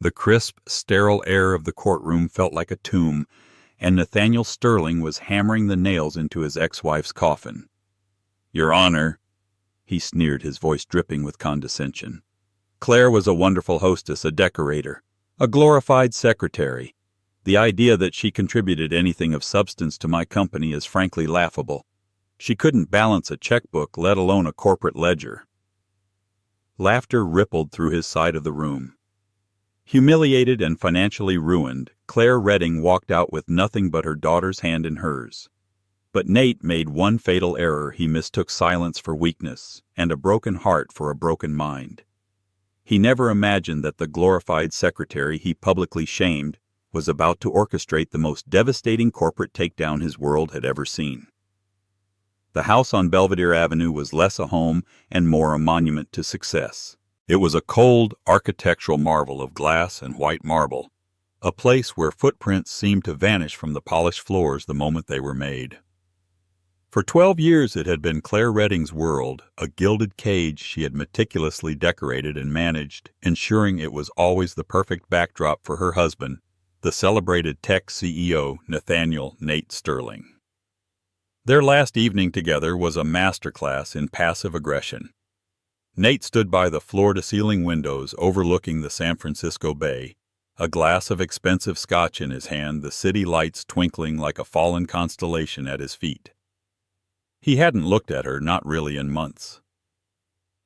The crisp, sterile air of the courtroom felt like a tomb, and Nathaniel Sterling was hammering the nails into his ex-wife's coffin. "Your Honor," he sneered, his voice dripping with condescension. "Claire was a wonderful hostess, a decorator, a glorified secretary. The idea that she contributed anything of substance to my company is frankly laughable. She couldn't balance a checkbook, let alone a corporate ledger." Laughter rippled through his side of the room. Humiliated and financially ruined, Claire Redding walked out with nothing but her daughter's hand in hers. But Nate made one fatal error. He mistook silence for weakness, and a broken heart for a broken mind. He never imagined that the glorified secretary he publicly shamed was about to orchestrate the most devastating corporate takedown his world had ever seen. The house on Belvedere Avenue was less a home and more a monument to success. It was a cold, architectural marvel of glass and white marble, a place where footprints seemed to vanish from the polished floors the moment they were made. For 12 years it had been Claire Redding's world, a gilded cage she had meticulously decorated and managed, ensuring it was always the perfect backdrop for her husband, the celebrated tech CEO Nathaniel "Nate" Sterling. Their last evening together was a masterclass in passive aggression. Nate stood by the floor-to-ceiling windows overlooking the San Francisco Bay, a glass of expensive scotch in his hand, the city lights twinkling like a fallen constellation at his feet. He hadn't looked at her, not really, in months.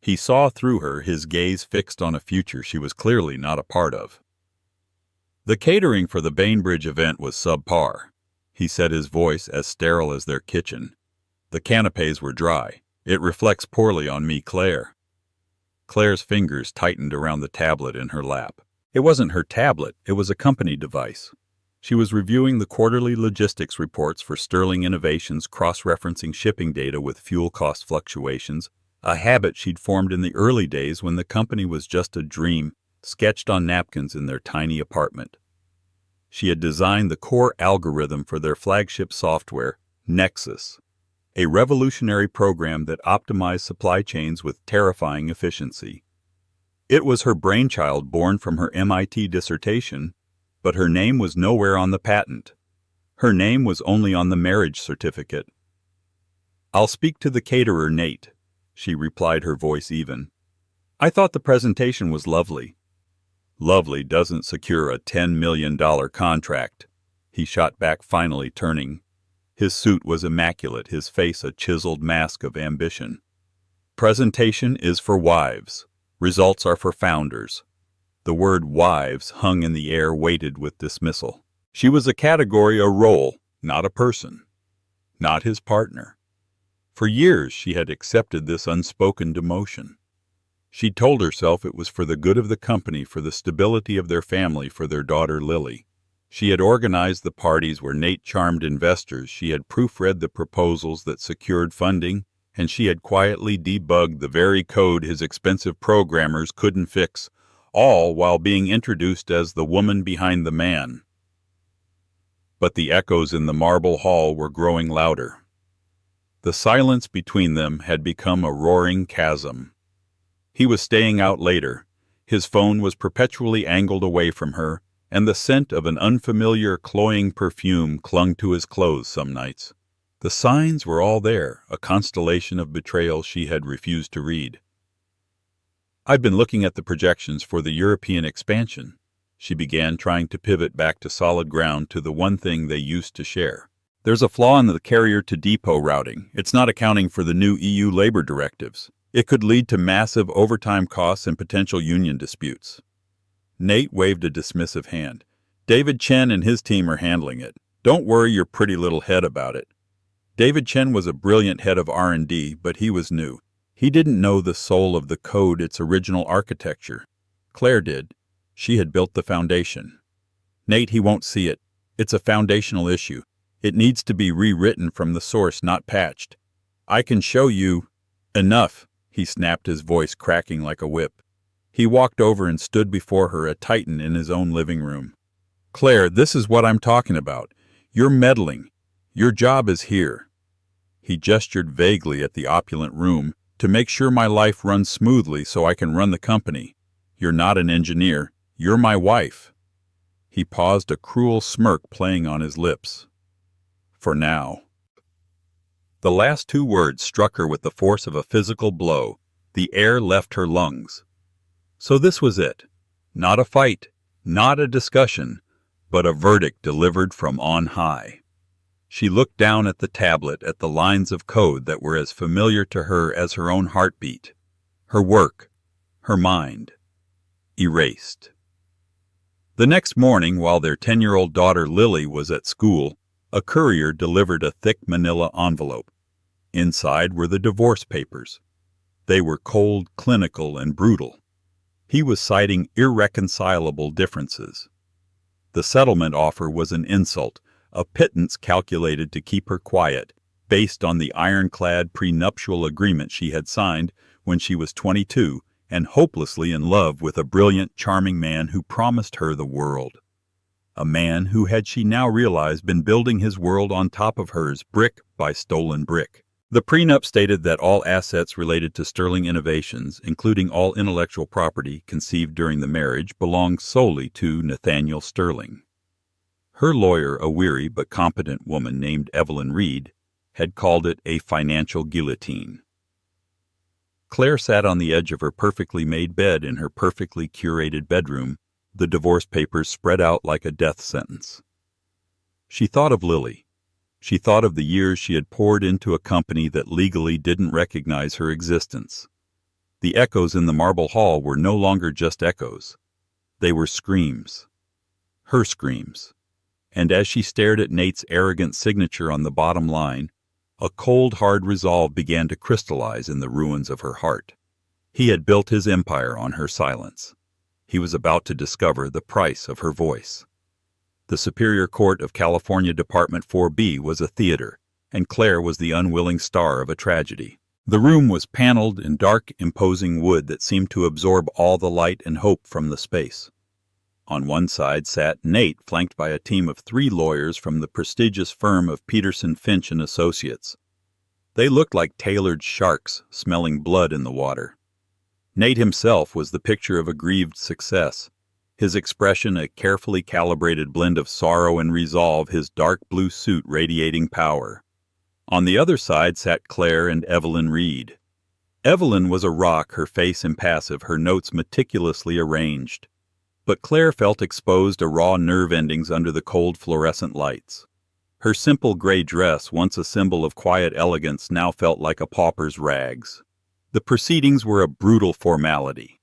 He saw through her, his gaze fixed on a future she was clearly not a part of. The catering for the Bainbridge event was subpar. He said, his voice as sterile as their kitchen. "The canapes were dry. It reflects poorly on me, Claire." Claire's fingers tightened around the tablet in her lap. It wasn't her tablet, it was a company device. She was reviewing the quarterly logistics reports for Sterling Innovations, cross-referencing shipping data with fuel cost fluctuations, a habit she'd formed in the early days when the company was just a dream sketched on napkins in their tiny apartment. She had designed the core algorithm for their flagship software, Nexus, a revolutionary program that optimized supply chains with terrifying efficiency. It was her brainchild, born from her MIT dissertation, but her name was nowhere on the patent. Her name was only on the marriage certificate. "I'll speak to the caterer, Nate," she replied, her voice even. "I thought the presentation was lovely." "Lovely doesn't secure a $10 million contract," he shot back, finally turning. His suit was immaculate, his face a chiseled mask of ambition. "Presentation is for wives. Results are for founders." The word wives hung in the air, weighted with dismissal. She was a category, a role, not a person. Not his partner. For years she had accepted this unspoken demotion. She told herself it was for the good of the company, for the stability of their family, for their daughter Lily. She had organized the parties where Nate charmed investors, she had proofread the proposals that secured funding, and she had quietly debugged the very code his expensive programmers couldn't fix, all while being introduced as the woman behind the man. But the echoes in the marble hall were growing louder. The silence between them had become a roaring chasm. He was staying out later. His phone was perpetually angled away from her, and the scent of an unfamiliar, cloying perfume clung to his clothes some nights. The signs were all there, a constellation of betrayal she had refused to read. "I've been looking at the projections for the European expansion," she began, trying to pivot back to solid ground, to the one thing they used to share. "There's a flaw in the carrier-to-depot routing. It's not accounting for the new EU labor directives. It could lead to massive overtime costs and potential union disputes." Nate waved a dismissive hand. "David Chen and his team are handling it. Don't worry your pretty little head about it." David Chen was a brilliant head of R&D, but he was new. He didn't know the soul of the code, its original architecture. Claire did. She had built the foundation. "Nate, he won't see it. It's a foundational issue. It needs to be rewritten from the source, not patched. I can show you—" "Enough," he snapped, his voice cracking like a whip. He walked over and stood before her, a titan in his own living room. "Claire, this is what I'm talking about. You're meddling. Your job is here." He gestured vaguely at the opulent room. "To make sure my life runs smoothly so I can run the company. You're not an engineer. You're my wife." He paused, a cruel smirk playing on his lips. "For now." The last two words struck her with the force of a physical blow. The air left her lungs. So this was it. Not a fight, not a discussion, but a verdict delivered from on high. She looked down at the tablet, at the lines of code that were as familiar to her as her own heartbeat. Her work, her mind, erased. The next morning, while their 10-year-old daughter Lily was at school, a courier delivered a thick manila envelope. Inside were the divorce papers. They were cold, clinical, and brutal. He was citing irreconcilable differences. The settlement offer was an insult, a pittance calculated to keep her quiet, based on the ironclad prenuptial agreement she had signed when she was 22 and hopelessly in love with a brilliant, charming man who promised her the world. A man who had, she now realized, been building his world on top of hers, brick by stolen brick. The prenup stated that all assets related to Sterling Innovations, including all intellectual property conceived during the marriage, belonged solely to Nathaniel Sterling. Her lawyer, a weary but competent woman named Evelyn Reed, had called it a financial guillotine. Claire sat on the edge of her perfectly made bed in her perfectly curated bedroom, the divorce papers spread out like a death sentence. She thought of Lily. She thought of the years she had poured into a company that legally didn't recognize her existence. The echoes in the marble hall were no longer just echoes. They were screams. Her screams. And as she stared at Nate's arrogant signature on the bottom line, a cold, hard resolve began to crystallize in the ruins of her heart. He had built his empire on her silence. He was about to discover the price of her voice. The Superior Court of California Department 4B was a theater, and Claire was the unwilling star of a tragedy. The room was paneled in dark, imposing wood that seemed to absorb all the light and hope from the space. On one side sat Nate, flanked by a team of 3 lawyers from the prestigious firm of Peterson, Finch and Associates. They looked like tailored sharks, smelling blood in the water. Nate himself was the picture of aggrieved success, his expression a carefully calibrated blend of sorrow and resolve, his dark blue suit radiating power. On the other side sat Claire and Evelyn Reed. Evelyn was a rock, her face impassive, her notes meticulously arranged. But Claire felt exposed to raw nerve endings under the cold fluorescent lights. Her simple gray dress, once a symbol of quiet elegance, now felt like a pauper's rags. The proceedings were a brutal formality.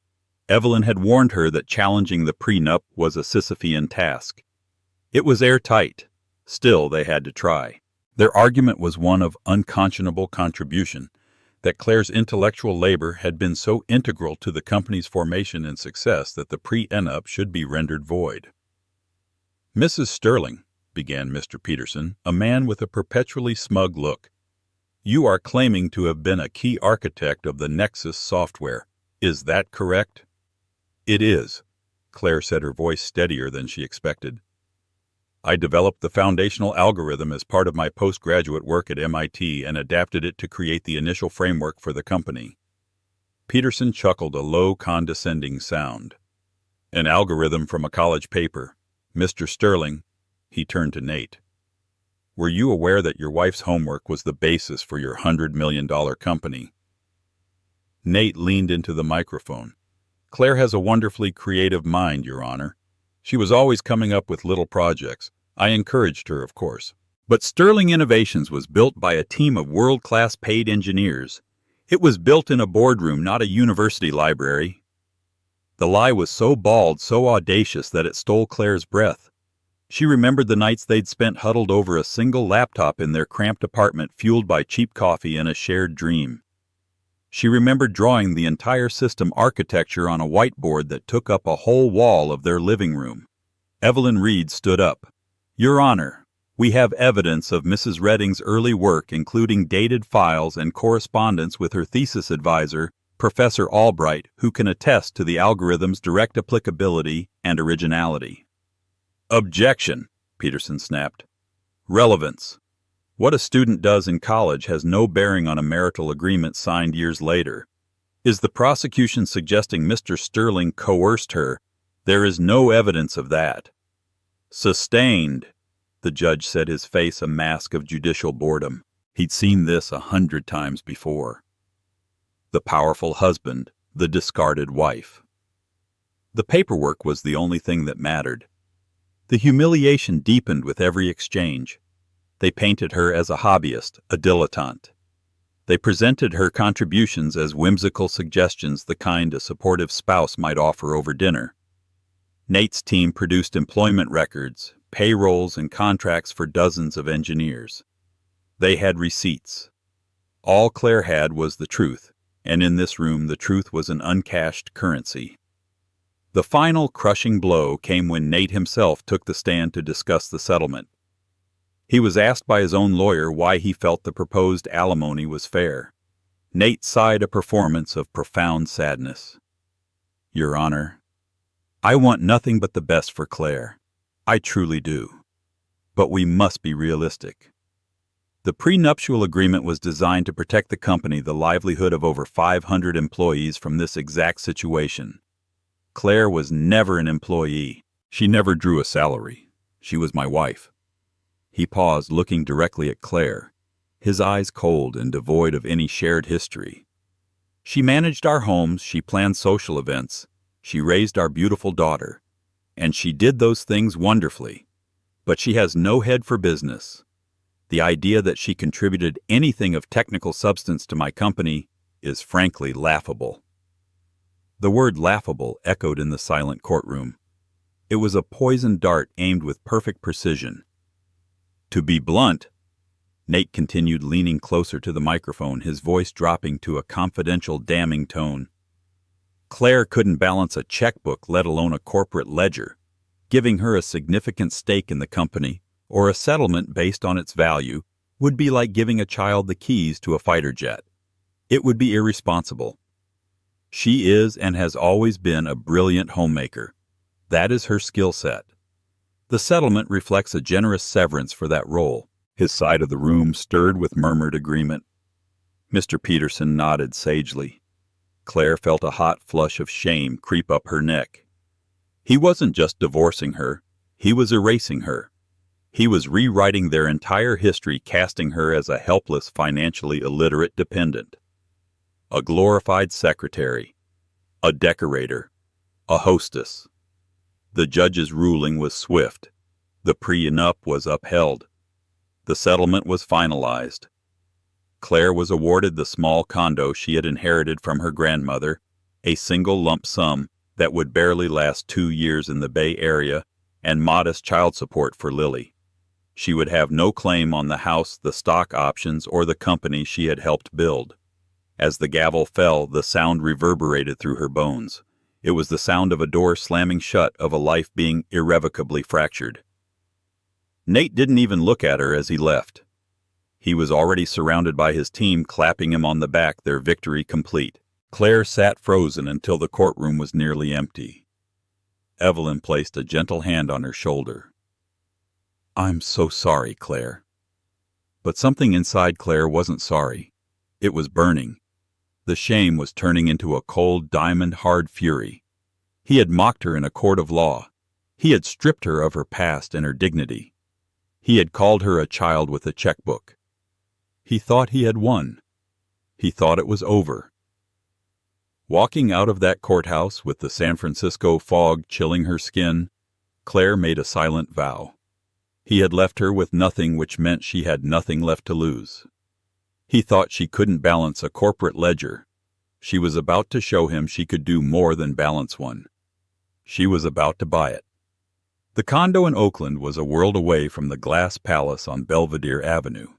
Evelyn had warned her that challenging the prenup was a Sisyphean task. It was airtight. Still, they had to try. Their argument was one of unconscionable contribution, that Claire's intellectual labor had been so integral to the company's formation and success that the prenup should be rendered void. "Mrs. Sterling," began Mr. Peterson, a man with a perpetually smug look, "you are claiming to have been a key architect of the Nexus software. Is that correct?" "It is," Claire said, her voice steadier than she expected. "I developed the foundational algorithm as part of my postgraduate work at MIT and adapted it to create the initial framework for the company." Peterson chuckled, a low, condescending sound. "An algorithm from a college paper. Mr. Sterling," he turned to Nate, "were you aware that your wife's homework was the basis for your $100 million company?" Nate leaned into the microphone. "Claire has a wonderfully creative mind, Your Honor. She was always coming up with little projects. I encouraged her, of course. But Sterling Innovations was built by a team of world-class paid engineers. It was built in a boardroom, not a university library." The lie was so bald, so audacious, that it stole Claire's breath. She remembered the nights they'd spent huddled over a single laptop in their cramped apartment, fueled by cheap coffee and a shared dream. She remembered drawing the entire system architecture on a whiteboard that took up a whole wall of their living room. Evelyn Reed stood up. "Your Honor, we have evidence of Mrs. Redding's early work, including dated files and correspondence with her thesis advisor, Professor Albright, who can attest to the algorithm's direct applicability and originality." "Objection," Peterson snapped. "Relevance. What a student does in college has no bearing on a marital agreement signed years later. Is the prosecution suggesting Mr. Sterling coerced her, There is no evidence of that. Sustained, the judge said, his face a mask of judicial boredom. He'd seen this 100 times before. The powerful husband, the discarded wife. The paperwork was the only thing that mattered. The humiliation deepened with every exchange. They painted her as a hobbyist, a dilettante. They presented her contributions as whimsical suggestions, the kind a supportive spouse might offer over dinner. Nate's team produced employment records, payrolls, and contracts for dozens of engineers. They had receipts. All Claire had was the truth, and in this room the truth was an uncashed currency. The final crushing blow came when Nate himself took the stand to discuss the settlement. He was asked by his own lawyer why he felt the proposed alimony was fair. Nate sighed a performance of profound sadness. "Your Honor, I want nothing but the best for Claire. I truly do. But we must be realistic. The prenuptial agreement was designed to protect the company, the livelihood of over 500 employees, from this exact situation. Claire was never an employee. She never drew a salary. She was my wife." He paused, looking directly at Claire, his eyes cold and devoid of any shared history. "She managed our homes, she planned social events, she raised our beautiful daughter, and she did those things wonderfully. But she has no head for business. The idea that she contributed anything of technical substance to my company is frankly laughable." The word laughable echoed in the silent courtroom. It was a poisoned dart aimed with perfect precision. "To be blunt," Nate continued, leaning closer to the microphone, his voice dropping to a confidential, damning tone, "Claire couldn't balance a checkbook, let alone a corporate ledger. Giving her a significant stake in the company, or a settlement based on its value, would be like giving a child the keys to a fighter jet. It would be irresponsible. She is and has always been a brilliant homemaker. That is her skill set. The settlement reflects a generous severance for that role." His side of the room stirred with murmured agreement. Mr. Peterson nodded sagely. Claire felt a hot flush of shame creep up her neck. He wasn't just divorcing her, he was erasing her. He was rewriting their entire history, casting her as a helpless, financially illiterate dependent. A glorified secretary, a decorator, a hostess. The judge's ruling was swift. The prenup was upheld. The settlement was finalized. Claire was awarded the small condo she had inherited from her grandmother, a single lump sum that would barely last 2 years in the Bay Area, and modest child support for Lily. She would have no claim on the house, the stock options, or the company she had helped build. As the gavel fell, the sound reverberated through her bones. It was the sound of a door slamming shut, of a life being irrevocably fractured. Nate didn't even look at her as he left. He was already surrounded by his team, clapping him on the back, their victory complete. Claire sat frozen until the courtroom was nearly empty. Evelyn placed a gentle hand on her shoulder. "I'm so sorry, Claire." But something inside Claire wasn't sorry. It was burning. The shame was turning into a cold, diamond-hard fury. He had mocked her in a court of law. He had stripped her of her past and her dignity. He had called her a child with a checkbook. He thought he had won. He thought it was over. Walking out of that courthouse with the San Francisco fog chilling her skin, Claire made a silent vow. He had left her with nothing, which meant she had nothing left to lose. He thought she couldn't balance a corporate ledger. She was about to show him she could do more than balance one. She was about to buy it. The condo in Oakland was a world away from the glass palace on Belvedere Avenue.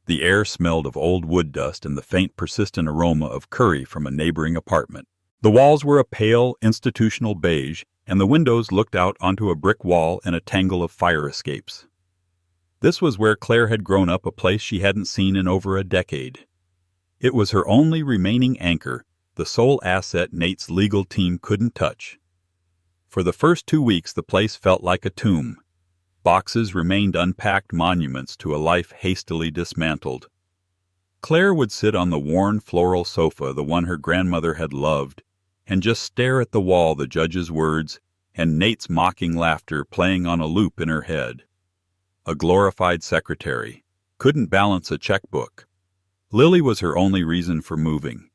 The air smelled of old wood dust and the faint, persistent aroma of curry from a neighboring apartment. The walls were a pale, institutional beige, and the windows looked out onto a brick wall and a tangle of fire escapes. This was where Claire had grown up, a place she hadn't seen in over a decade. It was her only remaining anchor, the sole asset Nate's legal team couldn't touch. For the first 2 weeks the place felt like a tomb. Boxes remained unpacked, monuments to a life hastily dismantled. Claire would sit on the worn floral sofa, the one her grandmother had loved, and just stare at the wall, the judge's words, and Nate's mocking laughter playing on a loop in her head. A glorified secretary. Couldn't balance a checkbook. Lily was her only reason for moving.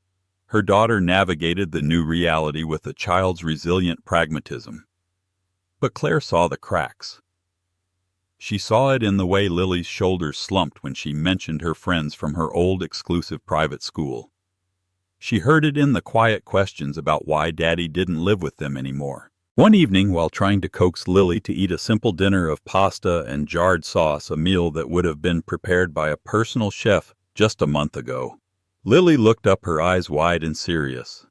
Her daughter navigated the new reality with a child's resilient pragmatism. But Claire saw the cracks. She saw it in the way Lily's shoulders slumped when she mentioned her friends from her old exclusive private school. She heard it in the quiet questions about why Daddy didn't live with them anymore. One evening, while trying to coax Lily to eat a simple dinner of pasta and jarred sauce, a meal that would have been prepared by a personal chef just a month ago, Lily looked up, her eyes wide and serious.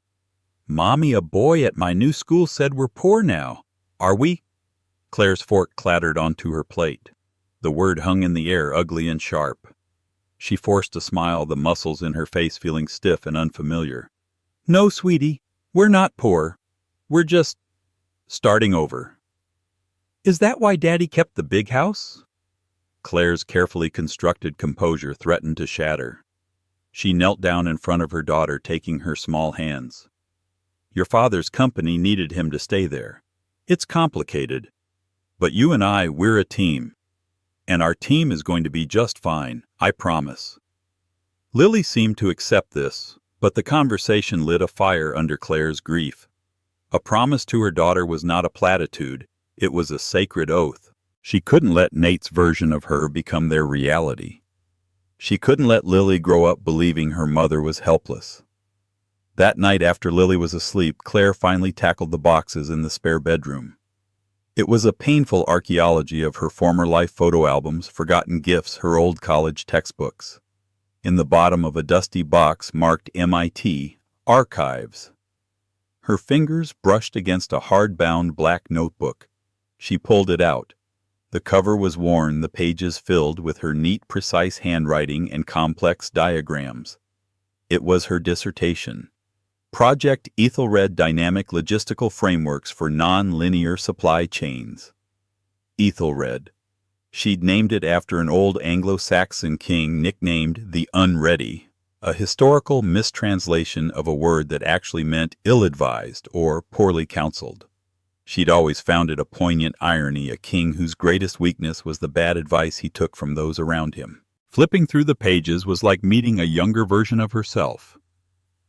"Mommy, a boy at my new school said we're poor now. Are we?" Claire's fork clattered onto her plate. The word hung in the air, ugly and sharp. She forced a smile, the muscles in her face feeling stiff and unfamiliar. "No, sweetie, we're not poor. We're just starting over." "Is that why Daddy kept the big house?" Claire's carefully constructed composure threatened to shatter. She knelt down in front of her daughter, taking her small hands. "Your father's company needed him to stay there. It's complicated. But you and I, we're a team. And our team is going to be just fine, I promise." Lily seemed to accept this, but the conversation lit a fire under Claire's grief. A promise to her daughter was not a platitude, it was a sacred oath. She couldn't let Nate's version of her become their reality. She couldn't let Lily grow up believing her mother was helpless. That night after Lily was asleep, Claire finally tackled the boxes in the spare bedroom. It was a painful archaeology of her former life photo albums, forgotten gifts, her old college textbooks. In the bottom of a dusty box marked MIT, Archives. Her fingers brushed against a hard-bound black notebook. She pulled it out. The cover was worn, the pages filled with her neat, precise handwriting and complex diagrams. It was her dissertation. Project Ethelred Dynamic Logistical Frameworks for Non-Linear Supply Chains. Ethelred. She'd named it after an old Anglo-Saxon king nicknamed the Unready, a historical mistranslation of a word that actually meant ill-advised or poorly counseled. She'd always found it a poignant irony, a king whose greatest weakness was the bad advice he took from those around him. Flipping through the pages was like meeting a younger version of herself.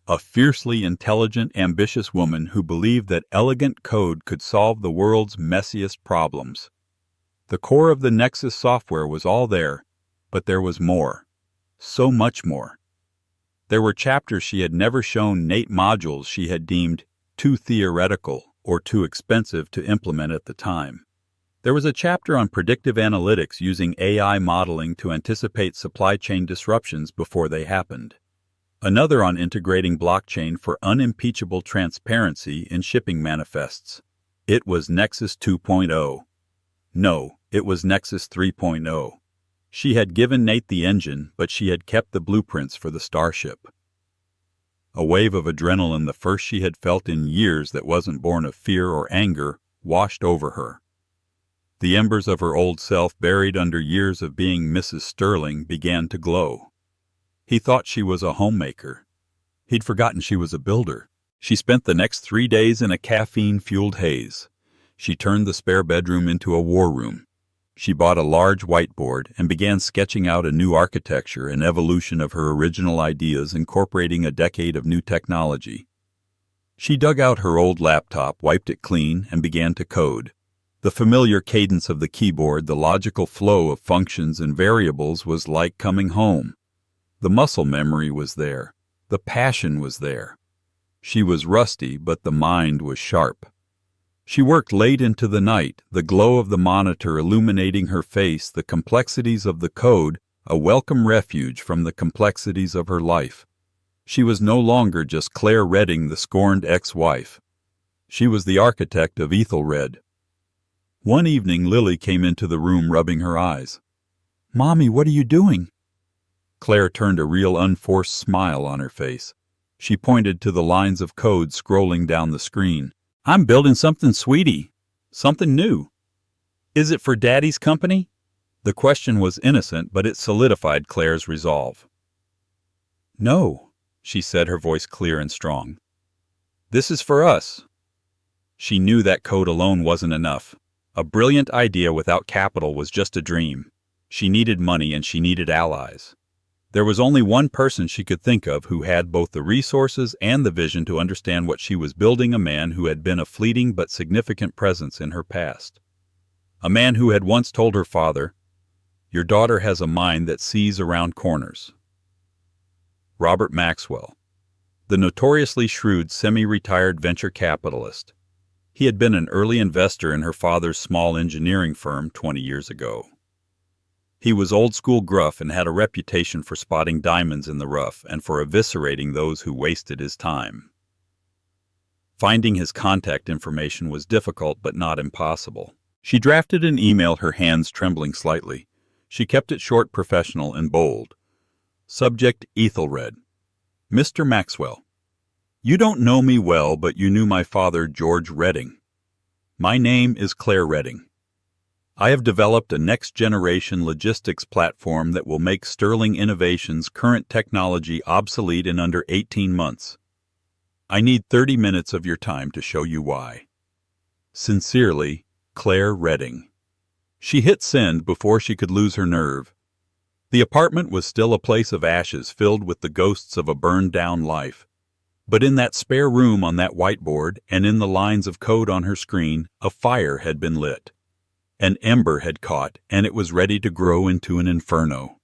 A fiercely intelligent, ambitious woman who believed that elegant code could solve the world's messiest problems. The core of the Nexus software was all there, but there was more. So much more. There were chapters she had never shown Nate, modules she had deemed too theoretical or too expensive to implement at the time. There was a chapter on predictive analytics using AI modeling to anticipate supply chain disruptions before they happened. Another on integrating blockchain for unimpeachable transparency in shipping manifests. It was Nexus 2.0. No, it was Nexus 3.0. She had given Nate the engine, but she had kept the blueprints for the starship. A wave of adrenaline, the first she had felt in years that wasn't born of fear or anger, washed over her. The embers of her old self, buried under years of being Mrs. Sterling, began to glow. He thought she was a homemaker. He'd forgotten she was a builder. She spent the next 3 days in a caffeine-fueled haze. She turned the spare bedroom into a war room. She bought a large whiteboard and began sketching out a new architecture, an evolution of her original ideas incorporating a decade of new technology. She dug out her old laptop, wiped it clean, and began to code. The familiar cadence of the keyboard, the logical flow of functions and variables was like coming home. The muscle memory was there. The passion was there. She was rusty, but the mind was sharp. She worked late into the night, the glow of the monitor illuminating her face, the complexities of the code, a welcome refuge from the complexities of her life. She was no longer just Claire Redding, the scorned ex-wife. She was the architect of Ethelred. One evening, Lily came into the room rubbing her eyes. "Mommy, what are you doing?" Claire turned a real unforced smile on her face. She pointed to the lines of code scrolling down the screen. "I'm building something, sweetie. Something new." "Is it for Daddy's company?" The question was innocent, but it solidified Claire's resolve. "No," she said, her voice clear and strong. "This is for us." She knew that code alone wasn't enough. A brilliant idea without capital was just a dream. She needed money and she needed allies. There was only one person she could think of who had both the resources and the vision to understand what she was building, a man who had been a fleeting but significant presence in her past. A man who had once told her father, "Your daughter has a mind that sees around corners." Robert Maxwell, the notoriously shrewd semi-retired venture capitalist. He had been an early investor in her father's small engineering firm 20 years ago. He was old-school gruff and had a reputation for spotting diamonds in the rough and for eviscerating those who wasted his time. Finding his contact information was difficult but not impossible. She drafted an email, her hands trembling slightly. She kept it short, professional, and bold. Subject: Ethelred. Mr. Maxwell. You don't know me well, but you knew my father, George Redding. My name is Claire Redding. I have developed a next-generation logistics platform that will make Sterling Innovations' current technology obsolete in under 18 months. I need 30 minutes of your time to show you why. Sincerely, Claire Redding. She hit send before she could lose her nerve. The apartment was still a place of ashes filled with the ghosts of a burned-down life. But in that spare room, on that whiteboard, and in the lines of code on her screen, a fire had been lit. An ember had caught, and it was ready to grow into an inferno.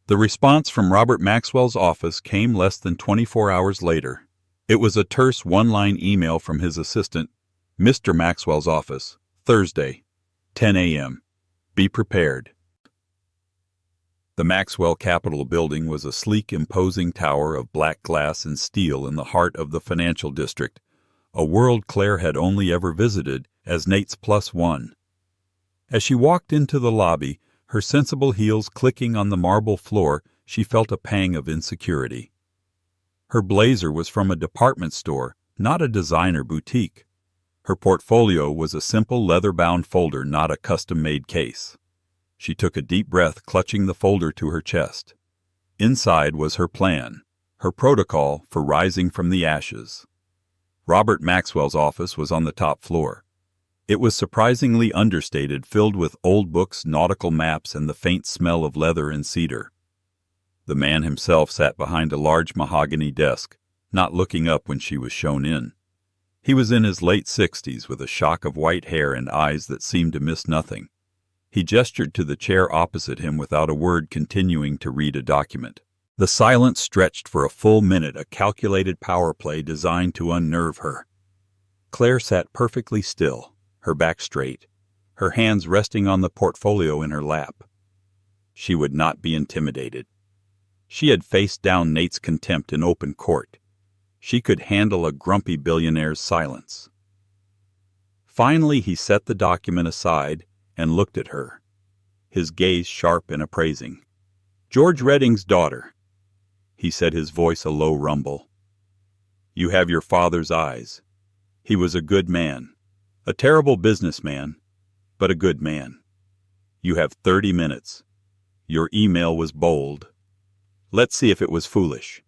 The response from Robert Maxwell's office came less than 24 hours later. It was a terse one-line email from his assistant, "Mr. Maxwell's office, Thursday, 10 a.m. Be prepared." The Maxwell Capitol building was a sleek, imposing tower of black glass and steel in the heart of the financial district, a world Claire had only ever visited as Nate's plus one. As she walked into the lobby, her sensible heels clicking on the marble floor, she felt a pang of insecurity. Her blazer was from a department store, not a designer boutique. Her portfolio was a simple leather-bound folder, not a custom-made case. She took a deep breath, clutching the folder to her chest. Inside was her plan, her protocol for rising from the ashes. Robert Maxwell's office was on the top floor. It was surprisingly understated, filled with old books, nautical maps, and the faint smell of leather and cedar. The man himself sat behind a large mahogany desk, not looking up when she was shown in. He was in his late 60s, with a shock of white hair and eyes that seemed to miss nothing. He gestured to the chair opposite him without a word, continuing to read a document. The silence stretched for a full minute, a calculated power play designed to unnerve her. Claire sat perfectly still, her back straight, her hands resting on the portfolio in her lap. She would not be intimidated. She had faced down Nate's contempt in open court. She could handle a grumpy billionaire's silence. Finally, he set the document aside and looked at her, his gaze sharp and appraising. "George Redding's daughter," he said, his voice a low rumble. "You have your father's eyes. He was a good man. A terrible businessman, but a good man. You have 30 minutes. Your email was bold. Let's see if it was foolish."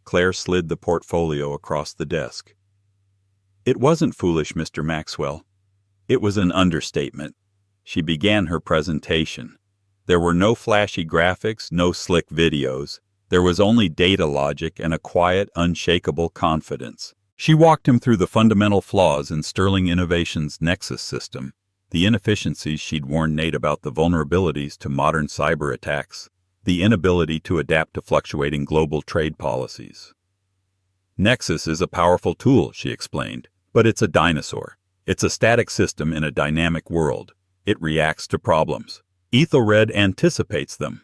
Claire slid the portfolio across the desk. "It wasn't foolish, Mr. Maxwell. It was an understatement." She began her presentation. There were no flashy graphics, no slick videos. There was only data logic and a quiet, unshakable confidence. She walked him through the fundamental flaws in Sterling Innovations' Nexus system, the inefficiencies she'd warned Nate about, the vulnerabilities to modern cyber attacks, the inability to adapt to fluctuating global trade policies. "Nexus is a powerful tool," she explained, "but it's a dinosaur. It's a static system in a dynamic world. It reacts to problems. Ethelred anticipates them."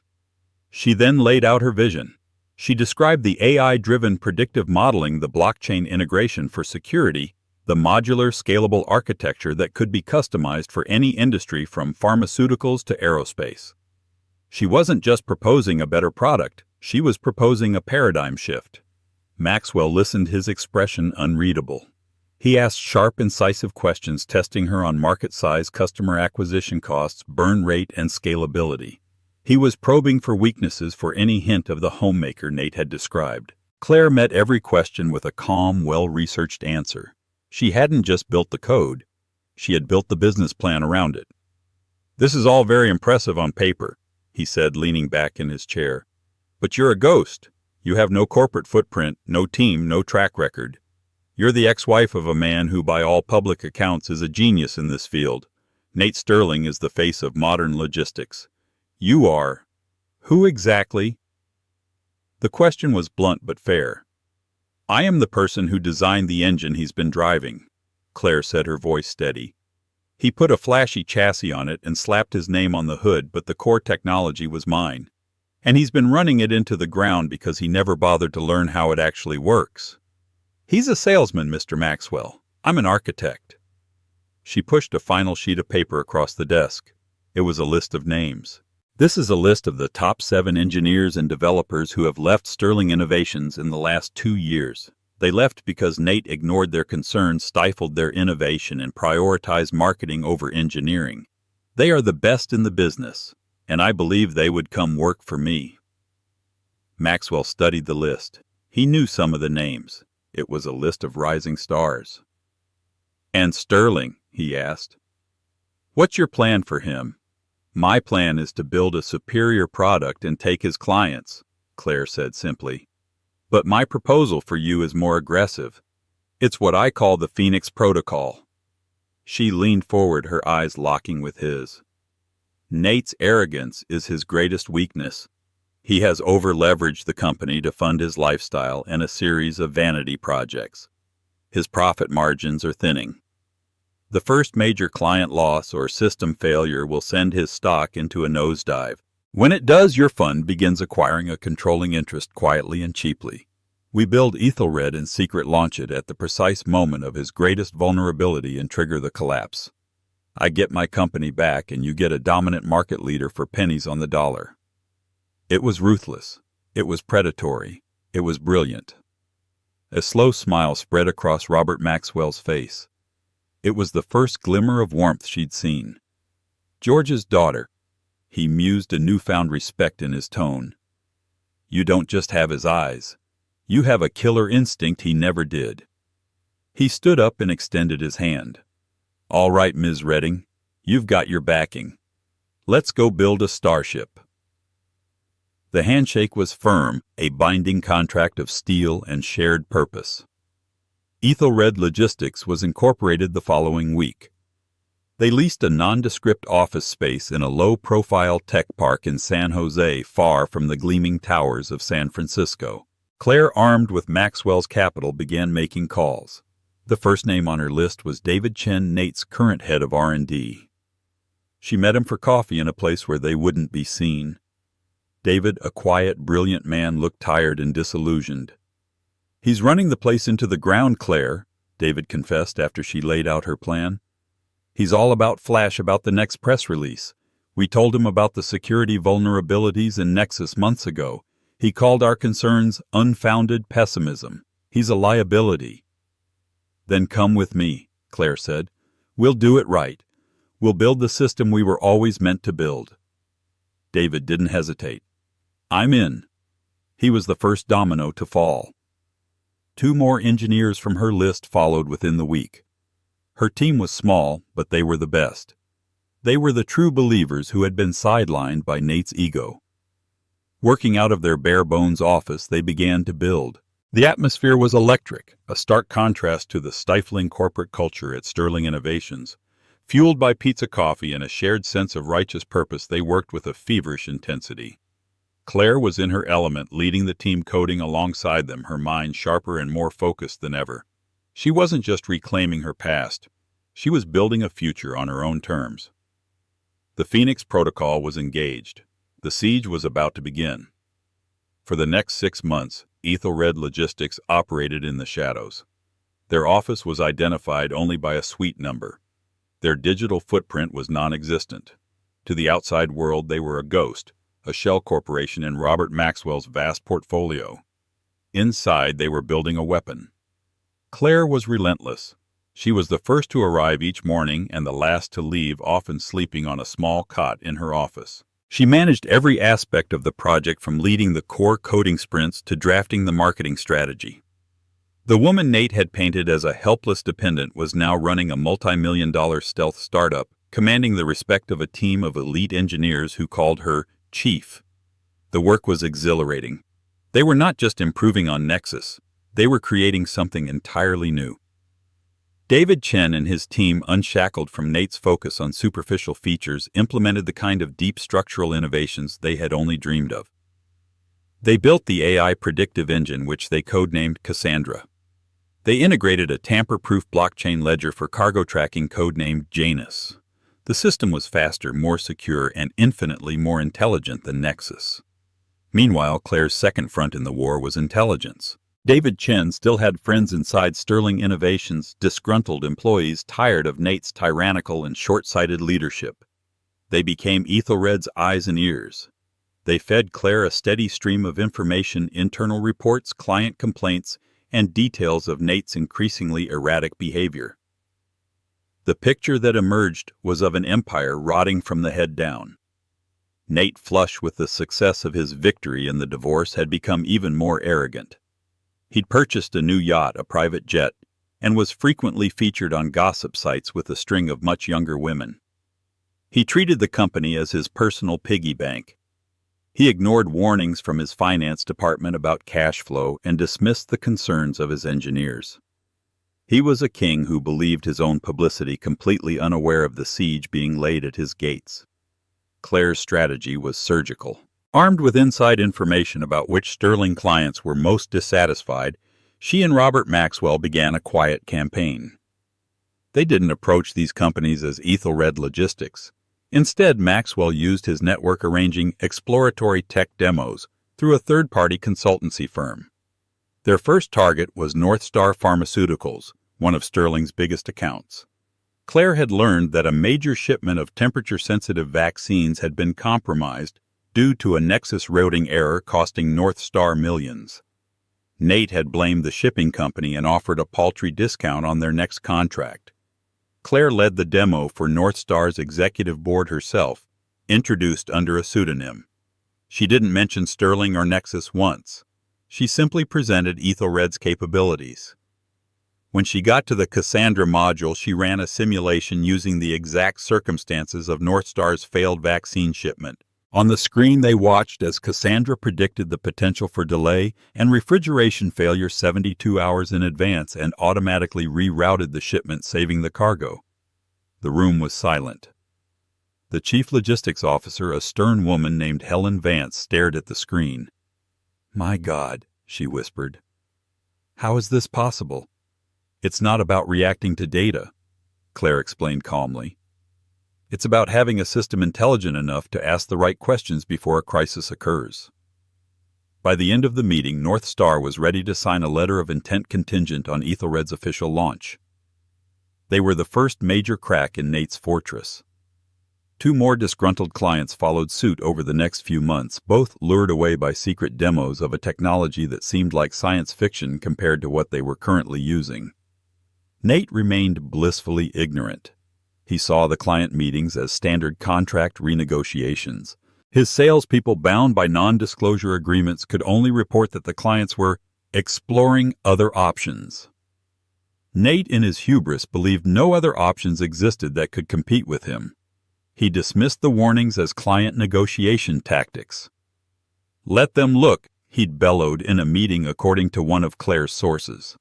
She then laid out her vision. She described the AI-driven predictive modeling, the blockchain integration for security, the modular, scalable architecture that could be customized for any industry from pharmaceuticals to aerospace. She wasn't just proposing a better product, she was proposing a paradigm shift. Maxwell listened, his expression unreadable. He asked sharp, incisive questions, testing her on market size, customer acquisition costs, burn rate, and scalability. He was probing for weaknesses, for any hint of the homemaker Nate had described. Claire met every question with a calm, well-researched answer. She hadn't just built the code. She had built the business plan around it. "This is all very impressive on paper," he said, leaning back in his chair. "But you're a ghost. You have no corporate footprint, no team, no track record. You're the ex-wife of a man who, by all public accounts, is a genius in this field. Nate Sterling is the face of modern logistics. You are. Who exactly?" The question was blunt but fair. "I am the person who designed the engine he's been driving," Claire said, her voice steady. "He put a flashy chassis on it and slapped his name on the hood, but the core technology was mine. And he's been running it into the ground because he never bothered to learn how it actually works. He's a salesman, Mr. Maxwell. I'm an architect." She pushed a final sheet of paper across the desk. It was a list of names. "This is a list of the top 7 engineers and developers who have left Sterling Innovations in the last 2 years. They left because Nate ignored their concerns, stifled their innovation, and prioritized marketing over engineering. They are the best in the business, and I believe they would come work for me." Maxwell studied the list. He knew some of the names. It was a list of rising stars. "And Sterling?" he asked. "What's your plan for him?" "My plan is to build a superior product and take his clients," Claire said simply. "But my proposal for you is more aggressive. It's what I call the Phoenix Protocol." She leaned forward, her eyes locking with his. "Nate's arrogance is his greatest weakness. He has over-leveraged the company to fund his lifestyle and a series of vanity projects. His profit margins are thinning. The first major client loss or system failure will send his stock into a nosedive. When it does, your fund begins acquiring a controlling interest quietly and cheaply. We build Ethelred and secret launch it at the precise moment of his greatest vulnerability and trigger the collapse. I get my company back and you get a dominant market leader for pennies on the dollar." It was ruthless. It was predatory. It was brilliant. A slow smile spread across Robert Maxwell's face. It was the first glimmer of warmth she'd seen. "George's daughter." He mused, a newfound respect in his tone. "You don't just have his eyes. You have a killer instinct he never did." He stood up and extended his hand. "All right, Ms. Redding. You've got your backing. Let's go build a starship." The handshake was firm, a binding contract of steel and shared purpose. Ethelred Logistics was incorporated the following week. They leased a nondescript office space in a low-profile tech park in San Jose, far from the gleaming towers of San Francisco. Claire, armed with Maxwell's capital, began making calls. The first name on her list was David Chen, Nate's current head of R&D. She met him for coffee in a place where they wouldn't be seen. David, a quiet, brilliant man, looked tired and disillusioned. "He's running the place into the ground, Claire," David confessed after she laid out her plan. "He's all about flash about the next press release. We told him about the security vulnerabilities in Nexus months ago. He called our concerns unfounded pessimism. He's a liability." "Then come with me," Claire said. "We'll do it right. We'll build the system we were always meant to build." David didn't hesitate. "I'm in." He was the first domino to fall. 2 more engineers from her list followed within the week. Her team was small, but they were the best. They were the true believers who had been sidelined by Nate's ego. Working out of their bare-bones office, they began to build. The atmosphere was electric, a stark contrast to the stifling corporate culture at Sterling Innovations. Fueled by pizza coffee and a shared sense of righteous purpose, they worked with a feverish intensity. Claire was in her element, leading the team, coding alongside them, her mind sharper and more focused than ever. She wasn't just reclaiming her past. She was building a future on her own terms. The Phoenix Protocol was engaged. The siege was about to begin. For the next 6 months, Ethelred Logistics operated in the shadows. Their office was identified only by a suite number. Their digital footprint was non-existent. To the outside world, they were a ghost, a shell corporation in Robert Maxwell's vast portfolio. Inside, they were building a weapon. Claire was relentless. She was the first to arrive each morning and the last to leave, often sleeping on a small cot in her office. She managed every aspect of the project, from leading the core coding sprints to drafting the marketing strategy. The woman Nate had painted as a helpless dependent was now running a multi-million-dollar stealth startup, commanding the respect of a team of elite engineers who called her Chief. The work was exhilarating. They were not just improving on Nexus, they were creating something entirely new. David Chen and his team, unshackled from Nate's focus on superficial features, implemented the kind of deep structural innovations they had only dreamed of. They built the AI predictive engine, which they codenamed Cassandra. They integrated a tamper-proof blockchain ledger for cargo tracking codenamed Janus. The system was faster, more secure, and infinitely more intelligent than Nexus. Meanwhile, Claire's second front in the war was intelligence. David Chen still had friends inside Sterling Innovations, disgruntled employees tired of Nate's tyrannical and short-sighted leadership. They became Ethelred's eyes and ears. They fed Claire a steady stream of information, internal reports, client complaints, and details of Nate's increasingly erratic behavior. The picture that emerged was of an empire rotting from the head down. Nate, flush with the success of his victory in the divorce, had become even more arrogant. He'd purchased a new yacht, a private jet, and was frequently featured on gossip sites with a string of much younger women. He treated the company as his personal piggy bank. He ignored warnings from his finance department about cash flow and dismissed the concerns of his engineers. He was a king who believed his own publicity, completely unaware of the siege being laid at his gates. Claire's strategy was surgical. Armed with inside information about which Sterling clients were most dissatisfied, she and Robert Maxwell began a quiet campaign. They didn't approach these companies as Ethelred Logistics. Instead, Maxwell used his network arranging exploratory tech demos through a third-party consultancy firm. Their first target was North Star Pharmaceuticals, one of Sterling's biggest accounts. Claire had learned that a major shipment of temperature-sensitive vaccines had been compromised due to a Nexus routing error costing North Star millions. Nate had blamed the shipping company and offered a paltry discount on their next contract. Claire led the demo for North Star's executive board herself, introduced under a pseudonym. She didn't mention Sterling or Nexus once. She simply presented Ethelred's capabilities. When she got to the Cassandra module, she ran a simulation using the exact circumstances of North Star's failed vaccine shipment. On the screen, they watched as Cassandra predicted the potential for delay and refrigeration failure 72 hours in advance and automatically rerouted the shipment, saving the cargo. The room was silent. The chief logistics officer, a stern woman named Helen Vance, stared at the screen. "My God," she whispered. "How is this possible?" "It's not about reacting to data," Claire explained calmly. "It's about having a system intelligent enough to ask the right questions before a crisis occurs." By the end of the meeting, North Star was ready to sign a letter of intent contingent on Ethelred's official launch. They were the first major crack in Nate's fortress. 2 more disgruntled clients followed suit over the next few months, both lured away by secret demos of a technology that seemed like science fiction compared to what they were currently using. Nate remained blissfully ignorant. He saw the client meetings as standard contract renegotiations. His salespeople, bound by non-disclosure agreements, could only report that the clients were exploring other options. Nate, in his hubris, believed no other options existed that could compete with him. He dismissed the warnings as client negotiation tactics. "Let them look," he'd bellowed in a meeting, according to one of Claire's sources.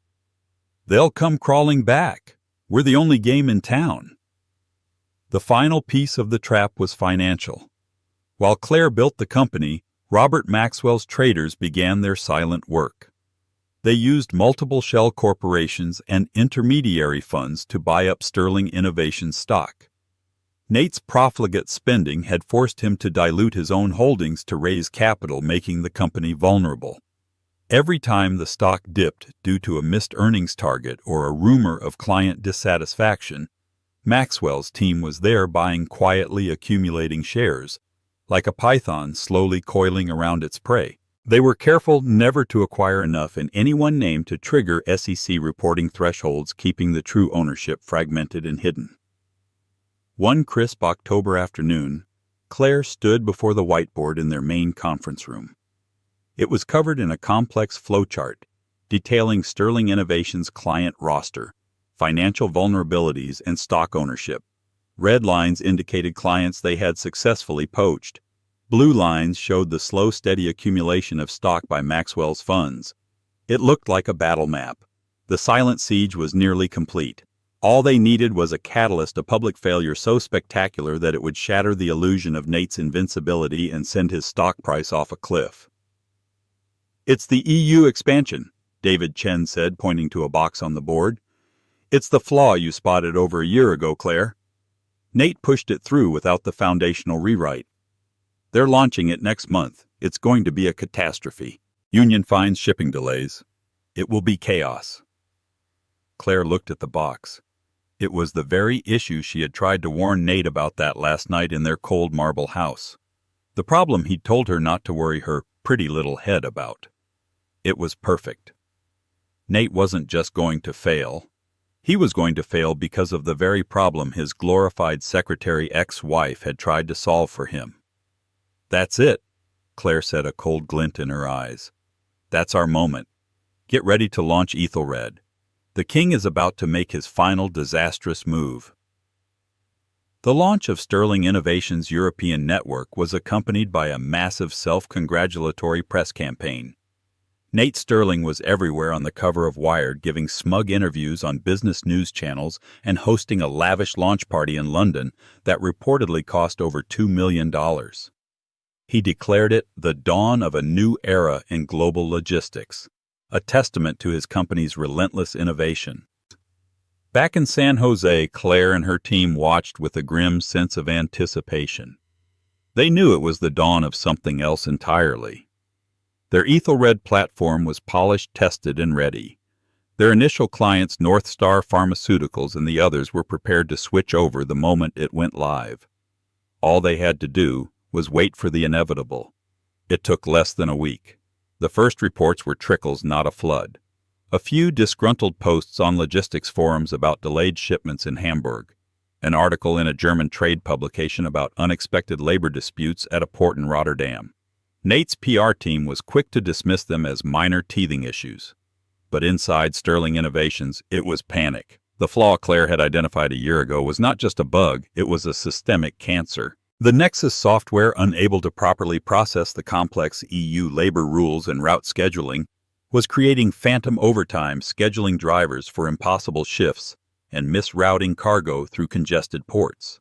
"They'll come crawling back. We're the only game in town." The final piece of the trap was financial. While Claire built the company, Robert Maxwell's traders began their silent work. They used multiple shell corporations and intermediary funds to buy up Sterling Innovation stock. Nate's profligate spending had forced him to dilute his own holdings to raise capital, making the company vulnerable. Every time the stock dipped due to a missed earnings target or a rumor of client dissatisfaction, Maxwell's team was there, buying quietly, accumulating shares, like a python slowly coiling around its prey. They were careful never to acquire enough in any one name to trigger SEC reporting thresholds, keeping the true ownership fragmented and hidden. One crisp October afternoon, Claire stood before the whiteboard in their main conference room. It was covered in a complex flowchart, detailing Sterling Innovation's client roster, financial vulnerabilities, and stock ownership. Red lines indicated clients they had successfully poached. Blue lines showed the slow, steady accumulation of stock by Maxwell's funds. It looked like a battle map. The silent siege was nearly complete. All they needed was a catalyst, a public failure so spectacular that it would shatter the illusion of Nate's invincibility and send his stock price off a cliff. "It's the EU expansion," David Chen said, pointing to a box on the board. "It's the flaw you spotted over a year ago, Claire." Nate pushed it through without the foundational rewrite. "They're launching it next month. It's going to be a catastrophe. Union finds shipping delays. It will be chaos." Claire looked at the box. It was the very issue she had tried to warn Nate about that last night in their cold marble house. The problem he'd told her not to worry her pretty little head about. It was perfect. Nate wasn't just going to fail. He was going to fail because of the very problem his glorified secretary ex-wife had tried to solve for him. "That's it," Claire said, a cold glint in her eyes. "That's our moment. Get ready to launch Ethelred. The king is about to make his final disastrous move." The launch of Sterling Innovation's European network was accompanied by a massive self-congratulatory press campaign. Nate Sterling was everywhere on the cover of Wired, giving smug interviews on business news channels and hosting a lavish launch party in London that reportedly cost over $2 million. He declared it the dawn of a new era in global logistics, a testament to his company's relentless innovation. Back in San Jose, Claire and her team watched with a grim sense of anticipation. They knew it was the dawn of something else entirely. Their Ethelred platform was polished, tested, and ready. Their initial clients, North Star Pharmaceuticals and the others, were prepared to switch over the moment it went live. All they had to do was wait for the inevitable. It took less than a week. The first reports were trickles, not a flood. A few disgruntled posts on logistics forums about delayed shipments in Hamburg. An article in a German trade publication about unexpected labor disputes at a port in Rotterdam. Nate's PR team was quick to dismiss them as minor teething issues. But inside Sterling Innovations, it was panic. The flaw Claire had identified a year ago was not just a bug, it was a systemic cancer. The Nexus software, unable to properly process the complex EU labor rules and route scheduling, was creating phantom overtime, scheduling drivers for impossible shifts, and misrouting cargo through congested ports.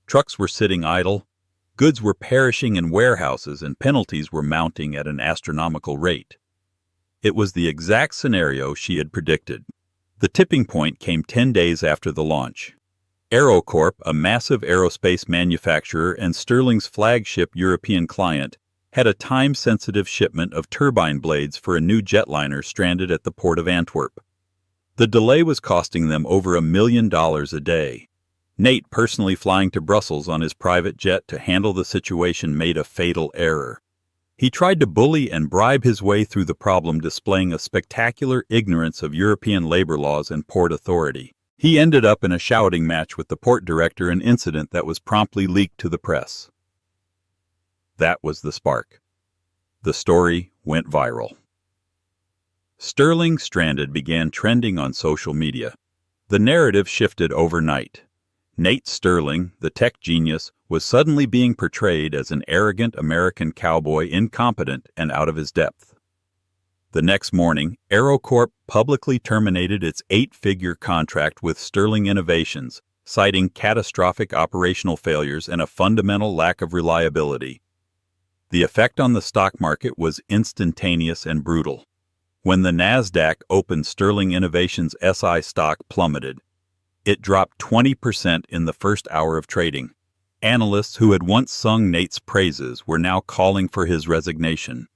Trucks were sitting idle, goods were perishing in warehouses, and penalties were mounting at an astronomical rate. It was the exact scenario she had predicted. The tipping point came 10 days after the launch. AeroCorp, a massive aerospace manufacturer and Sterling's flagship European client, had a time-sensitive shipment of turbine blades for a new jetliner stranded at the port of Antwerp. The delay was costing them over $1 million a day. Nate, personally flying to Brussels on his private jet to handle the situation, made a fatal error. He tried to bully and bribe his way through the problem, displaying a spectacular ignorance of European labor laws and port authority. He ended up in a shouting match with the port director, an incident that was promptly leaked to the press. That was the spark. The story went viral. Sterling Stranded began trending on social media. The narrative shifted overnight. Nate Sterling, the tech genius, was suddenly being portrayed as an arrogant American cowboy, incompetent and out of his depth. The next morning, AeroCorp publicly terminated its 8-figure contract with Sterling Innovations, citing catastrophic operational failures and a fundamental lack of reliability. The effect on the stock market was instantaneous and brutal. When the NASDAQ opened, Sterling Innovations SI stock plummeted. It dropped 20% in the first hour of trading. Analysts who had once sung Nate's praises were now calling for his resignation.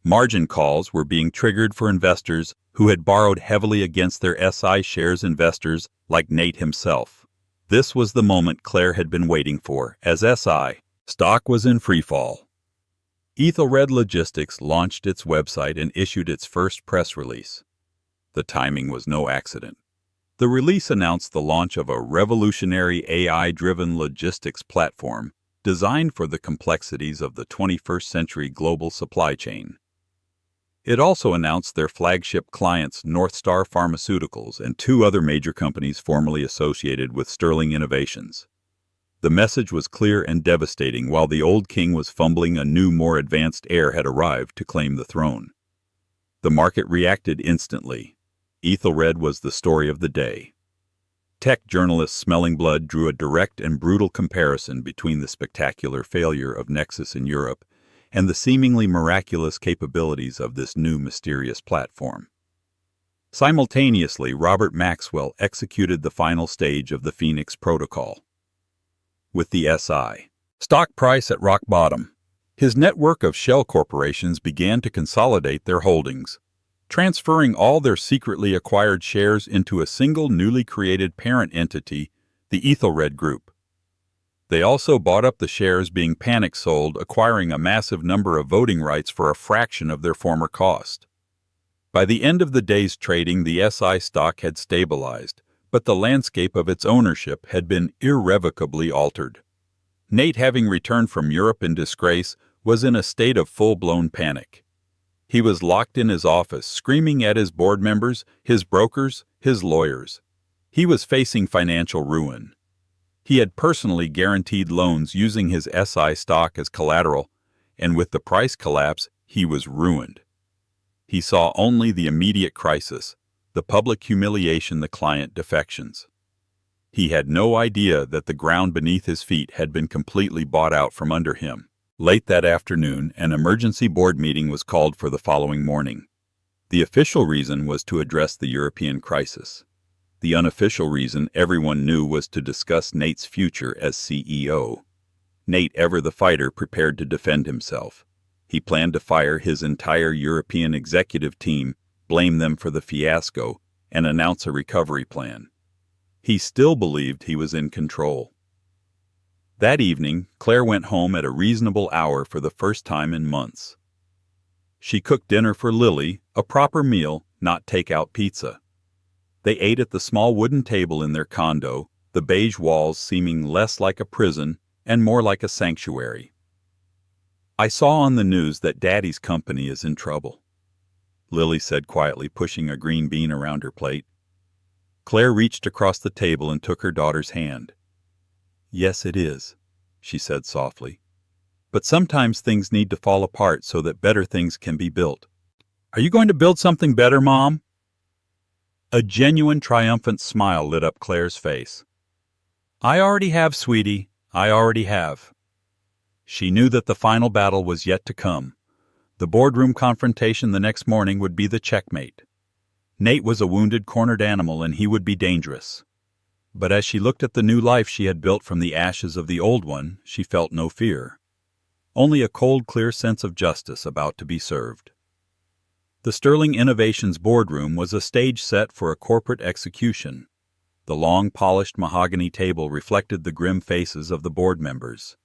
Margin calls were being triggered for investors who had borrowed heavily against their SI shares, investors like Nate himself. This was the moment Claire had been waiting for, as SI stock was in freefall. Ethelred Logistics launched its website and issued its first press release. The timing was no accident. The release announced the launch of a revolutionary AI-driven logistics platform designed for the complexities of the 21st century global supply chain. It also announced their flagship clients, North Star Pharmaceuticals, and two other major companies formerly associated with Sterling Innovations. The message was clear and devastating. While the old king was fumbling, a new, more advanced heir had arrived to claim the throne. The market reacted instantly. Ethelred was the story of the day. Tech journalist Smelling Blood drew a direct and brutal comparison between the spectacular failure of Nexus in Europe and the seemingly miraculous capabilities of this new mysterious platform. Simultaneously, Robert Maxwell executed the final stage of the Phoenix Protocol. With the SI stock price at rock bottom, his network of shell corporations began to consolidate their holdings, transferring all their secretly acquired shares into a single newly created parent entity, the Ethelred Group. They also bought up the shares being panic sold, acquiring a massive number of voting rights for a fraction of their former cost. By the end of the day's trading, the SI stock had stabilized, but the landscape of its ownership had been irrevocably altered. Nate, having returned from Europe in disgrace, was in a state of full-blown panic. He was locked in his office, screaming at his board members, his brokers, his lawyers. He was facing financial ruin. He had personally guaranteed loans using his SI stock as collateral, and with the price collapse, he was ruined. He saw only the immediate crisis, the public humiliation, the client defections. He had no idea that the ground beneath his feet had been completely bought out from under him. Late that afternoon, an emergency board meeting was called for the following morning. The official reason was to address the European crisis. The unofficial reason everyone knew was to discuss Nate's future as CEO. Nate, ever the fighter, prepared to defend himself. He planned to fire his entire European executive team, blame them for the fiasco, and announce a recovery plan. He still believed he was in control. That evening, Claire went home at a reasonable hour for the first time in months. She cooked dinner for Lily, a proper meal, not takeout pizza. They ate at the small wooden table in their condo, the beige walls seeming less like a prison and more like a sanctuary. "I saw on the news that Daddy's company is in trouble," Lily said quietly, pushing a green bean around her plate. Claire reached across the table and took her daughter's hand. "Yes, it is," she said softly. "But sometimes things need to fall apart so that better things can be built." "Are you going to build something better, Mom?" A genuine triumphant smile lit up Claire's face. "I already have, sweetie. I already have." She knew that the final battle was yet to come. The boardroom confrontation the next morning would be the checkmate. Nate was a wounded, cornered animal, and he would be dangerous. But as she looked at the new life she had built from the ashes of the old one, she felt no fear. Only a cold, clear sense of justice about to be served. The Sterling Innovations boardroom was a stage set for a corporate execution. The long, polished mahogany table reflected the grim faces of the board members.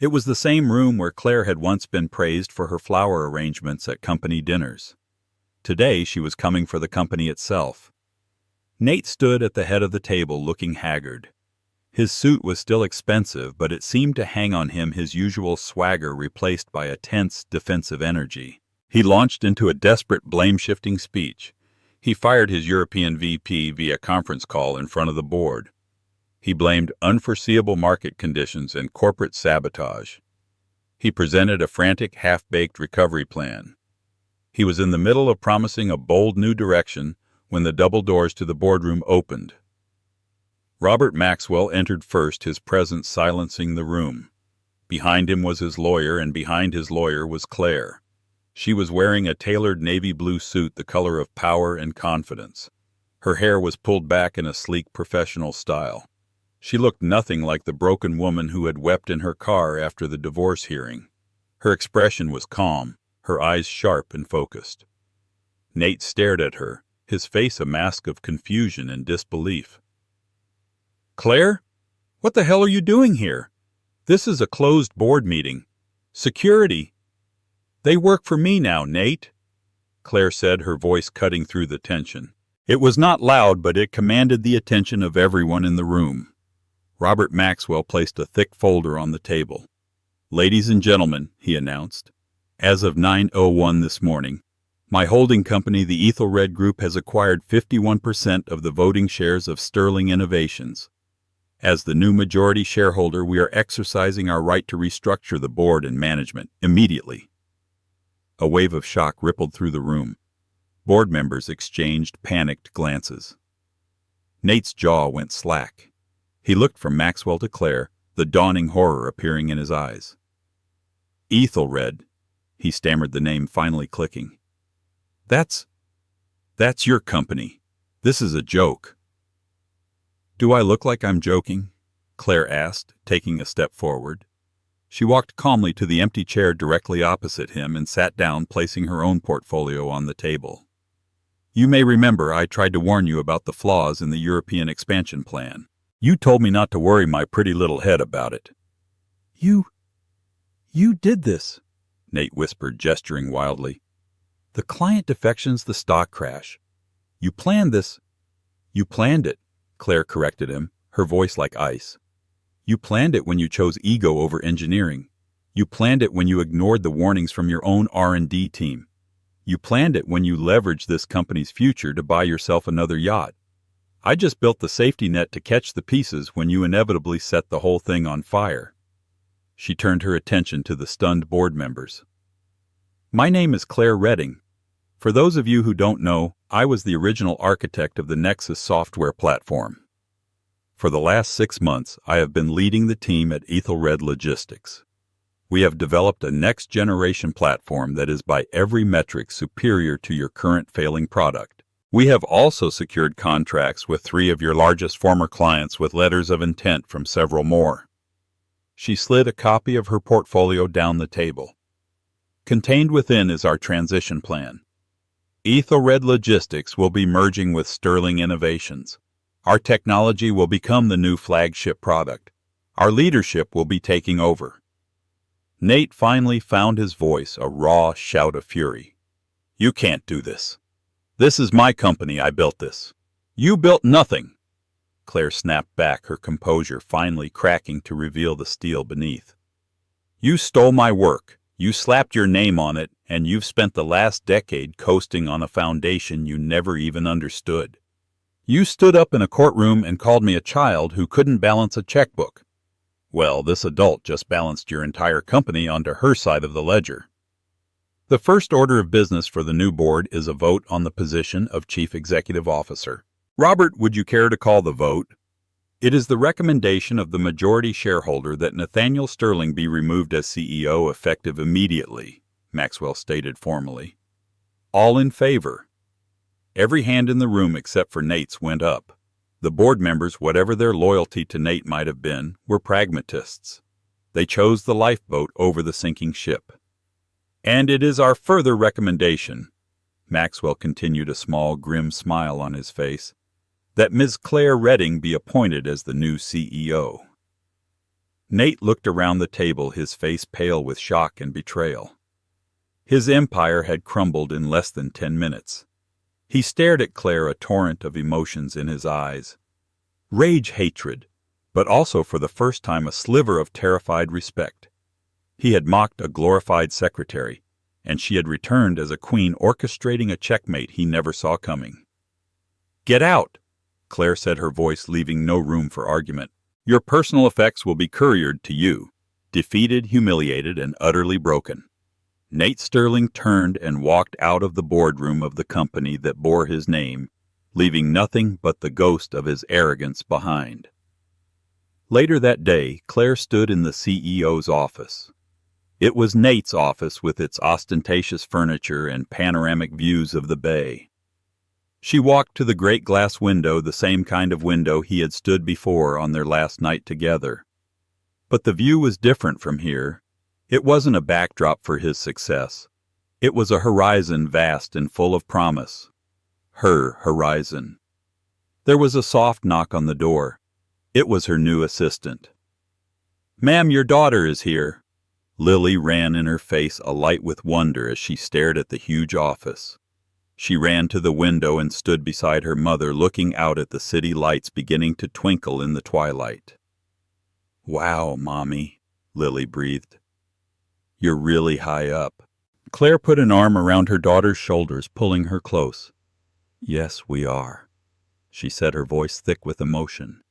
It was the same room where Claire had once been praised for her flower arrangements at company dinners. Today she was coming for the company itself. Nate stood at the head of the table looking haggard. His suit was still expensive, but it seemed to hang on him his usual swagger replaced by a tense, defensive energy. He launched into a desperate blame-shifting speech. He fired his European VP via conference call in front of the board. He blamed unforeseeable market conditions and corporate sabotage. He presented a frantic, half-baked recovery plan. He was in the middle of promising a bold new direction when the double doors to the boardroom opened. Robert Maxwell entered first, his presence silencing the room. Behind him was his lawyer, and behind his lawyer was Claire. She was wearing a tailored navy blue suit, the color of power and confidence. Her hair was pulled back in a sleek, professional style. She looked nothing like the broken woman who had wept in her car after the divorce hearing. Her expression was calm, her eyes sharp and focused. Nate stared at her, his face a mask of confusion and disbelief. "Claire? What the hell are you doing here? This is a closed board meeting. Security." "They work for me now, Nate," Claire said, her voice cutting through the tension. It was not loud, but it commanded the attention of everyone in the room. Robert Maxwell placed a thick folder on the table. "Ladies and gentlemen," he announced, "as of 9:01 this morning, My holding company, the Ethelred Group, has acquired 51% of the voting shares of Sterling Innovations. As the new majority shareholder, we are exercising our right to restructure the board and management immediately. A wave of shock rippled through the room. Board members exchanged panicked glances. Nate's jaw went slack. He looked from Maxwell to Claire, the dawning horror appearing in his eyes. Ethelred, he stammered the name, finally clicking. That's your company. This is a joke. Do I look like I'm joking? Claire asked, taking a step forward. She walked calmly to the empty chair directly opposite him and sat down, placing her own portfolio on the table. You may remember I tried to warn you about the flaws in the European expansion plan. You told me not to worry my pretty little head about it. You did this, Nate whispered, gesturing wildly. The client defections, the stock crash. You planned this. You planned it, Claire corrected him, her voice like ice. You planned it when you chose ego over engineering. You planned it when you ignored the warnings from your own R&D team. You planned it when you leveraged this company's future to buy yourself another yacht. I just built the safety net to catch the pieces when you inevitably set the whole thing on fire. She turned her attention to the stunned board members. My name is Claire Redding. For those of you who don't know, I was the original architect of the Nexus software platform. For the last 6 months, I have been leading the team at Ethelred Logistics. We have developed a next-generation platform that is by every metric superior to your current failing product. We have also secured contracts with 3 of your largest former clients with letters of intent from several more. She slid a copy of her portfolio down the table. Contained within is our transition plan. Ethelred Logistics will be merging with Sterling Innovations. Our technology will become the new flagship product. Our leadership will be taking over. Nate finally found his voice, a raw shout of fury. You can't do this. This is my company. I built this. You built nothing. Claire snapped back, her composure finally cracking to reveal the steel beneath. You stole my work. You slapped your name on it, and you've spent the last decade coasting on a foundation you never even understood. You stood up in a courtroom and called me a child who couldn't balance a checkbook. Well, this adult just balanced your entire company onto her side of the ledger. The first order of business for the new board is a vote on the position of Chief Executive Officer. Robert, would you care to call the vote? It is the recommendation of the majority shareholder that Nathaniel Sterling be removed as CEO effective immediately, Maxwell stated formally. All in favor. Every hand in the room except for Nate's went up. The board members, whatever their loyalty to Nate might have been, were pragmatists. They chose the lifeboat over the sinking ship. And it is our further recommendation, Maxwell continued, a small, grim smile on his face, that Ms. Claire Redding be appointed as the new CEO. Nate looked around the table, his face pale with shock and betrayal. His empire had crumbled in less than 10 minutes. He stared at Claire, a torrent of emotions in his eyes. Rage, hatred, but also for the first time a sliver of terrified respect. He had mocked a glorified secretary, and she had returned as a queen orchestrating a checkmate he never saw coming. Get out, Claire said, her voice leaving no room for argument. Your personal effects will be couriered to you, defeated, humiliated, and utterly broken. Nate Sterling turned and walked out of the boardroom of the company that bore his name, leaving nothing but the ghost of his arrogance behind. Later that day, Claire stood in the CEO's office. It was Nate's office with its ostentatious furniture and panoramic views of the bay. She walked to the great glass window, the same kind of window he had stood before on their last night together. But the view was different from here. It wasn't a backdrop for his success. It was a horizon vast and full of promise. Her horizon. There was a soft knock on the door. It was her new assistant. Ma'am, your daughter is here. Lily ran in her face alight with wonder as she stared at the huge office. She ran to the window and stood beside her mother, looking out at the city lights beginning to twinkle in the twilight. Wow, Mommy, Lily breathed. You're really high up. Claire put an arm around her daughter's shoulders, pulling her close. "Yes, we are," she said, her voice thick with emotion.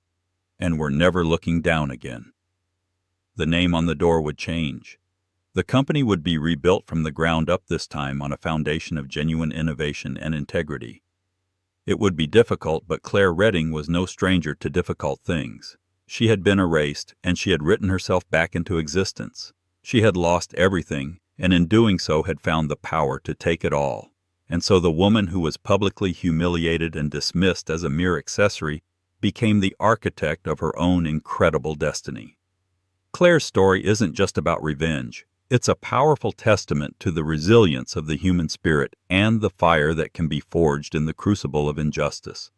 "And we're never looking down again." The name on the door would change. The company would be rebuilt from the ground up, this time on a foundation of genuine innovation and integrity. It would be difficult, but Claire Redding was no stranger to difficult things. She had been erased, and she had written herself back into existence. She had lost everything, and in doing so had found the power to take it all. And so the woman who was publicly humiliated and dismissed as a mere accessory became the architect of her own incredible destiny. Claire's story isn't just about revenge. It's a powerful testament to the resilience of the human spirit and the fire that can be forged in the crucible of injustice.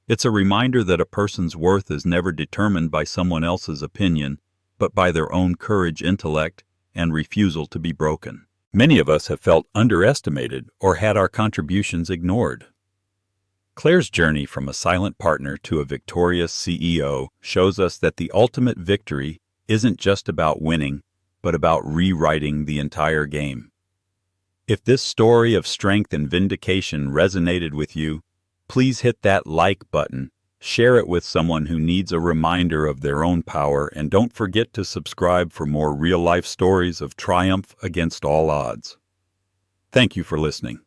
It's a reminder that a person's worth is never determined by someone else's opinion, but by their own courage, intellect, and refusal to be broken. Many of us have felt underestimated or had our contributions ignored. Claire's journey from a silent partner to a victorious CEO shows us that the ultimate victory isn't just about winning, but about rewriting the entire game. If this story of strength and vindication resonated with you, please hit that like button, share it with someone who needs a reminder of their own power, and don't forget to subscribe for more real-life stories of triumph against all odds. Thank you for listening.